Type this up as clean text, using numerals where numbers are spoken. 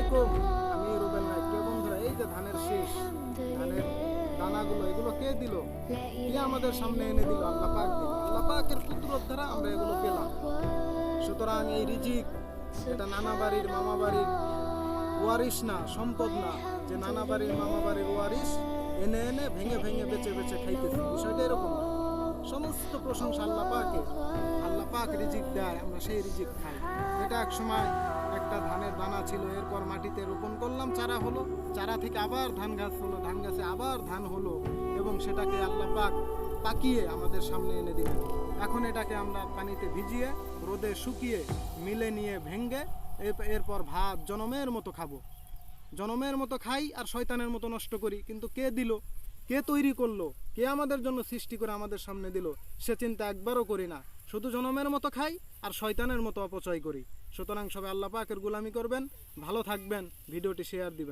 আলাইকুম, আমি রুবেল নাইক। কে বন্ধুরা, এই যে ধানের শীষ, ধানের দানাগুলো, এগুলো কে দিল? কে আমাদের সামনে এনে দিল? আল্লাহ পাক দিল। আল্লাহ পাকের কুদরত দ্বারা আমরা এগুলো পেলাম। সুতরাং এই রিজিক, এটা নানা বাড়ির মামা বাড়ির ওয়ারিশ না, সম্পদ না, যে নানা বাড়ির মামা বাড়ির ওয়ারিশ এনে এনে ভেঙে ভেঙে বেচে বেচে খাইতেছি। বিষয়টা এরকম না। সমস্ত প্রশংসা আল্লাহ পাকের। আল্লাহ পাক রিজিক দেয়, আমরা সেই রিজিক খাই। এটা এক সময় একটা ধানের দানা ছিল, এরপর মাটিতে রোপণ করলাম, চারা হলো, চারা থেকে আবার ধান গাছ হলো, ধান গাছে আবার ধান হলো, এবং সেটাকে আল্লাহ পাক পাকিয়ে আমাদের সামনে এনে দিল। এখন এটাকে আমরা পানিতে ভিজিয়ে রোদে শুকিয়ে মিলে নিয়ে ভেঙ্গে এরপর ভাত জনমের মতো খাবো। জনমের মতো খাই আর শয়তানের মতো নষ্ট করি। কিন্তু কে দিল, কে তৈরি করলো, কে আমাদের জন্য সৃষ্টি করে আমাদের সামনে দিল, সে চিন্তা একবারও করি না। শুধু জনমের মতো খাই আর শয়তানের মতো অপচয় করি। সুতরাং সবাই আল্লাহ পাকের গোলামি করবেন, ভালো থাকবেন, ভিডিওটি শেয়ার দিবেন।